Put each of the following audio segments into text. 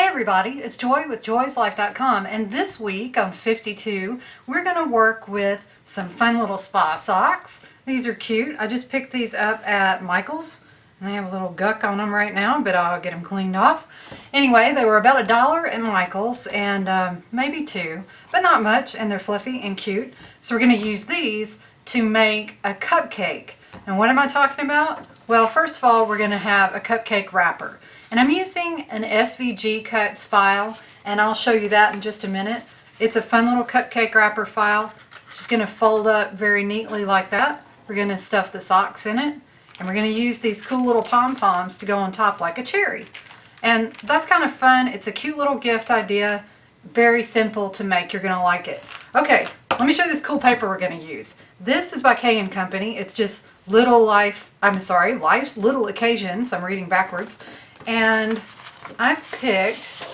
everybody, it's Joy with joyslife.com, and this week on 52 we're going to work with some fun little spa socks. These are cute. I just picked these up at Michael's and they have a little guck on them right now, but I'll get them cleaned off. Anyway, they were about $1 at Michael's and maybe $2, but not much, and they're fluffy and cute. So we're going to use these to make a cupcake. And what am I talking about? Well, first of all, we're going to have a cupcake wrapper. And I'm using an SVG cuts file, and I'll show you that in just a minute. It's a fun little cupcake wrapper file. It's just going to fold up very neatly like that. We're going to stuff the socks in it, and we're going to use these cool little pom-poms to go on top like a cherry. And that's kind of fun. It's a cute little gift idea. Very simple to make. You're going to like it. Okay, let me show you this cool paper we're going to use. This is by K & Company. It's just Life's Little Occasions. I'm reading backwards. And I've picked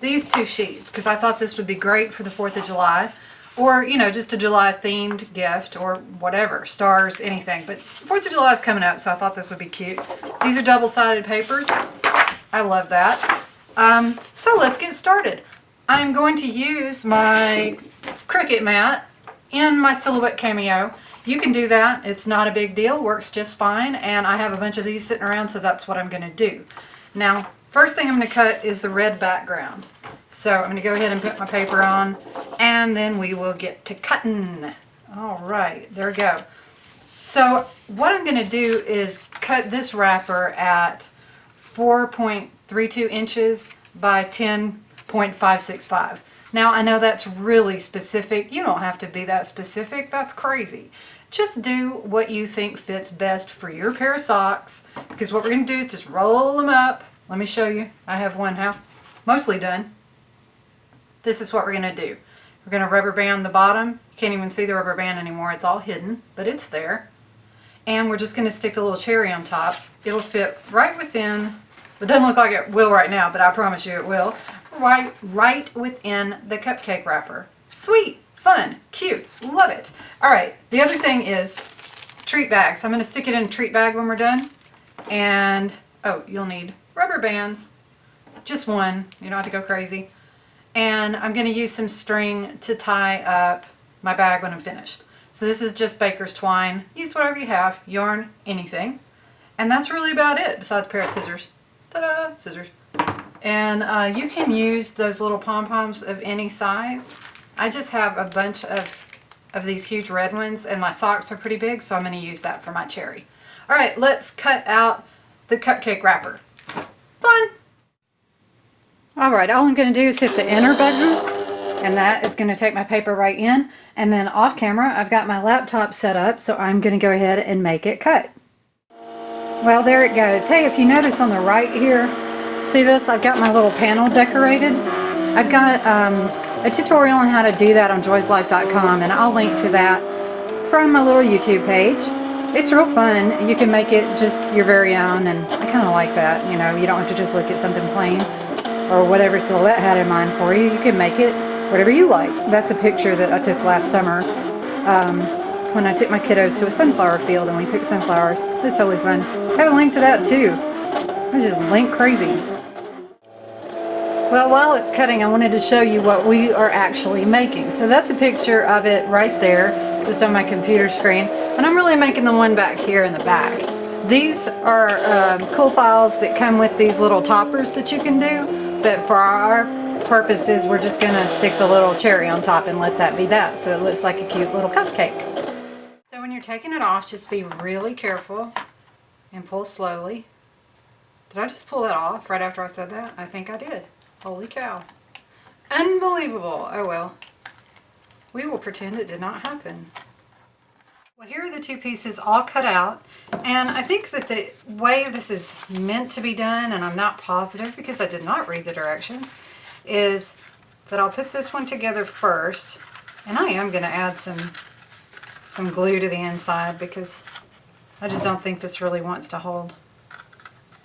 these two sheets because I thought this would be great for the 4th of July, or, you know, just a July themed gift or whatever, stars, anything. But 4th of July is coming up, so I thought this would be cute. These are double-sided papers. I love that. So let's get started. I'm going to use my Cricut mat in my Silhouette Cameo. You can do that. It's not a big deal. Works just fine. And I have a bunch of these sitting around, so that's what I'm going to do. Now, first thing I'm going to cut is the red background. So I'm going to go ahead and put my paper on, and then we will get to cutting. All right, there we go. So what I'm going to do is cut this wrapper at 4.32 inches by 10.565. Now, I know that's really specific. You don't have to be that specific. That's crazy. Just do what you think fits best for your pair of socks, because what we're going to do is just roll them up. Let me show you. I have one half mostly done. This is what we're going to do. We're going to rubber band the bottom. You can't even see the rubber band anymore. It's all hidden, but it's there. And we're just going to stick the little cherry on top. It'll fit right within, it doesn't look like it will right now, but I promise you it will, right within the cupcake wrapper. Sweet, fun, cute, love it. All right, the other thing is treat bags. I'm going to stick it in a treat bag when we're done. And, oh, you'll need rubber bands. Just one, you don't have to go crazy. And I'm going to use some string to tie up my bag when I'm finished. So this is just baker's twine. Use whatever you have, yarn, anything. And that's really about it, besides a pair of scissors. Ta-da! Scissors. And you can use those little pom-poms of any size. I just have a bunch of these huge red ones, and my socks are pretty big, so I'm going to use that for my cherry. All right, let's cut out the cupcake wrapper. Fun! All right, all I'm going to do is hit the enter button, and that is going to take my paper right in. And then off camera, I've got my laptop set up, so I'm going to go ahead and make it cut. Well, there it goes. Hey, if you notice on the right here, see this? I've got my little panel decorated. I've got a tutorial on how to do that on joyslife.com, and I'll link to that from my little YouTube page. It's real fun. You can make it just your very own, and I kind of like that. You know, you don't have to just look at something plain or whatever Silhouette had in mind for you. You can make it whatever you like. That's a picture that I took last summer when I took my kiddos to a sunflower field and we picked sunflowers. It was totally fun. I have a link to that too. I was just link crazy. Well, while it's cutting, I wanted to show you what we are actually making. So that's a picture of it right there, just on my computer screen. And I'm really making the one back here in the back. These are cool files that come with these little toppers that you can do. But for our purposes, we're just going to stick the little cherry on top and let that be that. So it looks like a cute little cupcake. So when you're taking it off, just be really careful and pull slowly. Did I just pull that off right after I said that? I think I did. Holy cow. Unbelievable. Oh well. We will pretend it did not happen. Well, here are the two pieces all cut out. And I think that the way this is meant to be done, and I'm not positive because I did not read the directions, is that I'll put this one together first. And I am going to add some glue to the inside because I just don't think this really wants to hold.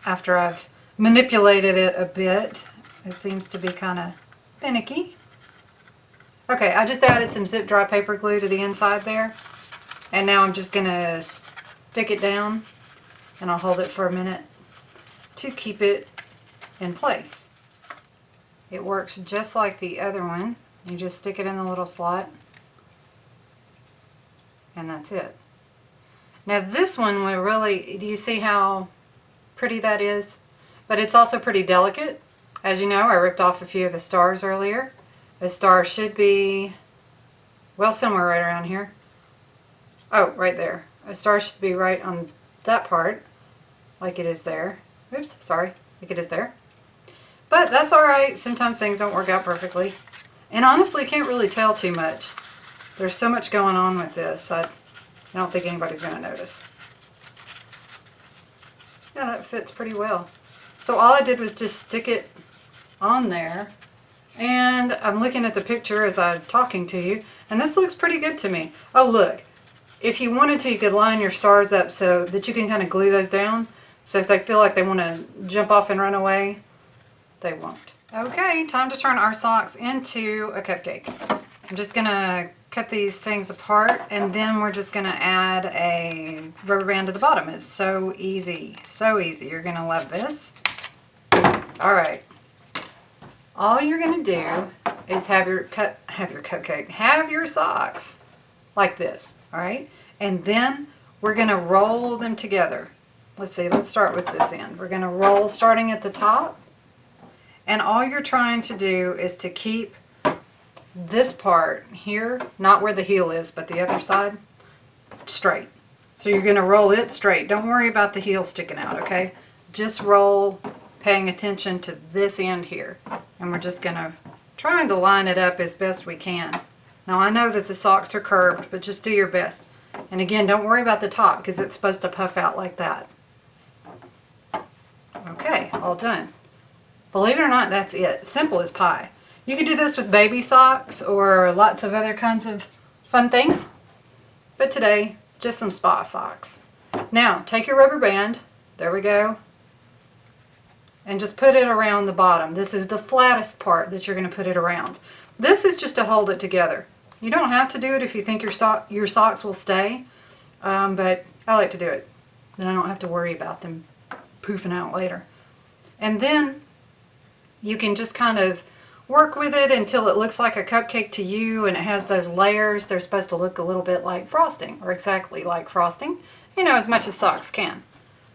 After I've manipulated it a bit, it seems to be kind of finicky. Okay, I just added some zip dry paper glue to the inside there. And now I'm just going to stick it down, and I'll hold it for a minute to keep it in place. It works just like the other one. You just stick it in the little slot, and that's it. Now this one will really, do you see how pretty that is? But it's also pretty delicate. As you know, I ripped off a few of the stars earlier. The star should be, well, somewhere right around here. Oh, right there. A star should be right on that part, like it is there. Oops, sorry, like it is there. But that's alright, sometimes things don't work out perfectly. And honestly, can't really tell too much. There's so much going on with this, I don't think anybody's going to notice. Yeah, that fits pretty well. So all I did was just stick it on there. And I'm looking at the picture as I'm talking to you, and this looks pretty good to me. Oh, look. If you wanted to, you could line your stars up so that you can kind of glue those down. So if they feel like they want to jump off and run away, they won't. Okay, time to turn our socks into a cupcake. I'm just going to cut these things apart, and then we're just going to add a rubber band to the bottom. It's so easy. So easy. You're going to love this. Alright. All you're going to do is have your cupcake, have your socks like this, all right? And then we're going to roll them together. Let's see, let's start with this end. We're going to roll starting at the top, and all you're trying to do is to keep this part here, not where the heel is, but the other side, straight. So you're going to roll it straight. Don't worry about the heel sticking out, okay? Just roll, paying attention to this end here. And we're just going to try to line it up as best we can. Now I know that the socks are curved, but just do your best. And again, don't worry about the top because it's supposed to puff out like that. Okay, all done. Believe it or not, that's it. Simple as pie. You could do this with baby socks or lots of other kinds of fun things. But today, just some spa socks. Now, take your rubber band. There we go. And just put it around the bottom. This is the flattest part that you're going to put it around. This is just to hold it together. You don't have to do it if you think your socks will stay, but I like to do it. Then I don't have to worry about them poofing out later. And then you can just kind of work with it until it looks like a cupcake to you, and it has those layers. They're supposed to look a little bit like frosting, or exactly like frosting, you know, as much as socks can.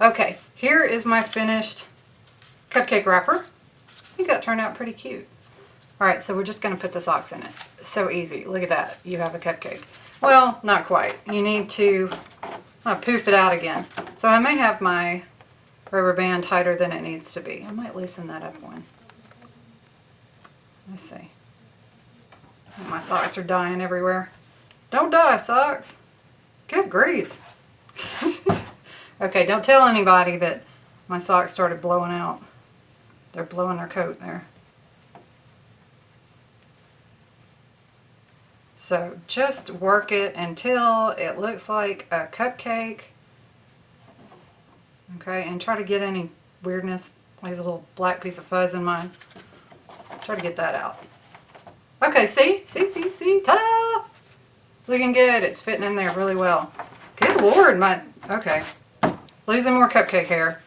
Okay, here is my finished cupcake wrapper. I think that turned out pretty cute. Alright, so we're just going to put the socks in it. So easy. Look at that. You have a cupcake. Well, not quite. You need to poof it out again. So I may have my rubber band tighter than it needs to be. I might loosen that up one. Let's see. My socks are dying everywhere. Don't die, socks. Good grief. Okay, don't tell anybody that my socks started blowing out. They're blowing their coat there. So just work it until it looks like a cupcake. Okay, and try to get any weirdness. There's a little black piece of fuzz in mine. Try to get that out. Okay, see? See? Ta-da! Looking good. It's fitting in there really well. Good Lord, okay. Losing more cupcake hair.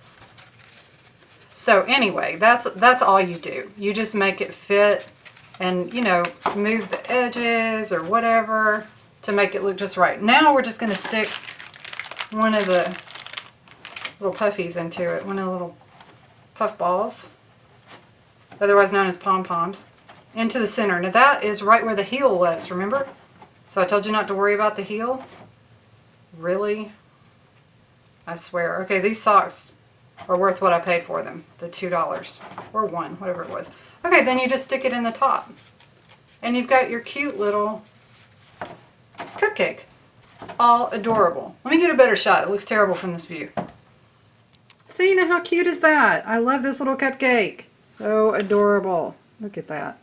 So anyway, that's all you do. You just make it fit and, you know, move the edges or whatever to make it look just right. Now we're just going to stick one of the little puffies into it, one of the little puff balls, otherwise known as pom-poms, into the center. Now that is right where the heel was, remember? So I told you not to worry about the heel. Really? I swear. Okay, these socks are worth what I paid for them, the $2 or $1, whatever it was. Okay, then you just stick it in the top. And you've got your cute little cupcake. All adorable. Let me get a better shot. It looks terrible from this view. See, now how cute is that? I love this little cupcake. So adorable. Look at that.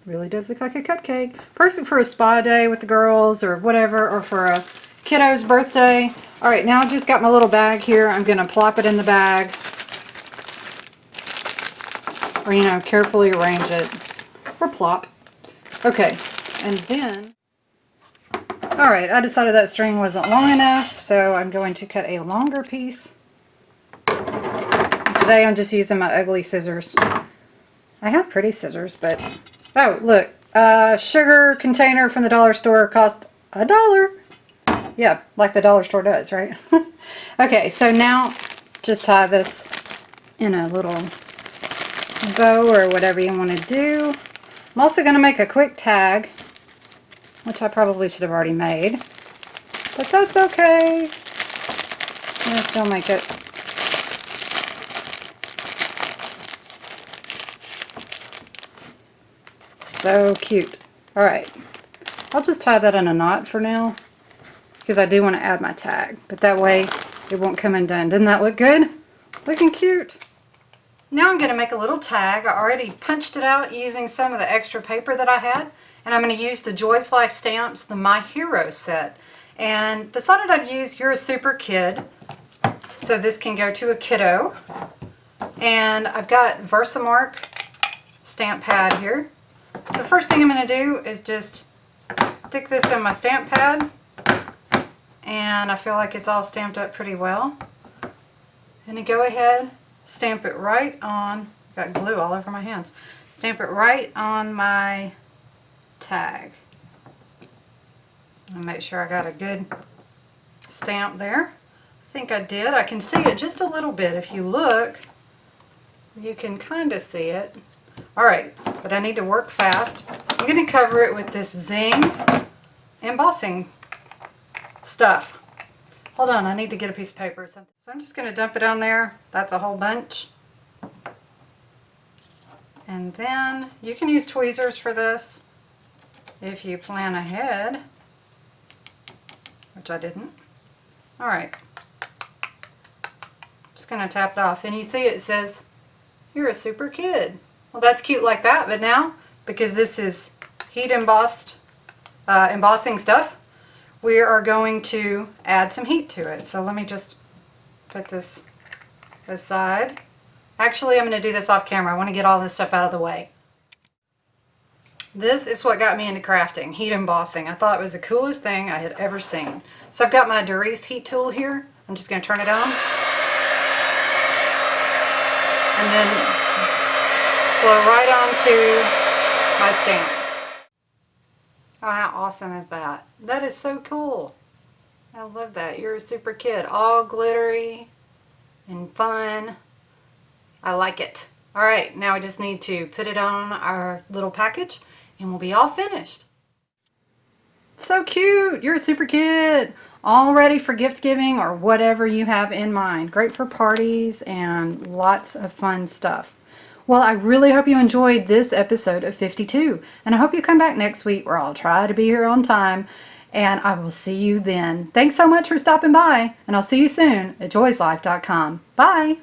Really does look like a cupcake. Perfect for a spa day with the girls or whatever, or for a kiddo's birthday. Alright, now I've just got my little bag here. I'm going to plop it in the bag. Or, you know, carefully arrange it. Or plop. Okay, and then... Alright, I decided that string wasn't long enough, so I'm going to cut a longer piece. Today I'm just using my ugly scissors. I have pretty scissors, but... Oh, look. Sugar container from the dollar store cost $1. Yeah, like the dollar store does, right? Okay, so now just tie this in a little bow or whatever you want to do. I'm also going to make a quick tag, which I probably should have already made, but that's okay. I'm going to still make it. So cute. Alright, I'll just tie that in a knot for now, because I do want to add my tag, but that way it won't come undone. Doesn't that look good? Looking cute. Now I'm going to make a little tag. I already punched it out using some of the extra paper that I had, and I'm going to use the Joy's Life stamps, the My Hero set, and decided I'd use You're a Super Kid, so this can go to a kiddo. And I've got Versamark stamp pad here. So first thing I'm going to do is just stick this in my stamp pad, and I feel like it's all stamped up pretty well. And to go ahead, stamp it right on, got glue all over my hands, stamp it right on my tag. And make sure I got a good stamp there. I think I did. I can see it just a little bit. If you look, you can kind of see it. Alright, but I need to work fast. I'm going to cover it with this Zing embossing stuff. Hold on, I need to get a piece of paper or something. So I'm just going to dump it on there. That's a whole bunch. And then you can use tweezers for this if you plan ahead, which I didn't. Alright. Just going to tap it off. And you see it says, You're a Super Kid. Well, that's cute like that, but now, because this is heat embossed embossing stuff, we are going to add some heat to it. So let me just put this aside. Actually, I'm going to do this off camera. I want to get all this stuff out of the way. This is what got me into crafting, heat embossing. I thought it was the coolest thing I had ever seen. So I've got my Doris heat tool here. I'm just going to turn it on. And then flow right onto my stamp. Oh, how awesome is that? That is so cool. I love that. You're a Super Kid. All glittery and fun. I like it. Alright, now we just need to put it on our little package and we'll be all finished. So cute! You're a Super Kid! All ready for gift giving or whatever you have in mind. Great for parties and lots of fun stuff. Well, I really hope you enjoyed this episode of 52, and I hope you come back next week where I'll try to be here on time, and I will see you then. Thanks so much for stopping by, and I'll see you soon at joyslife.com. Bye!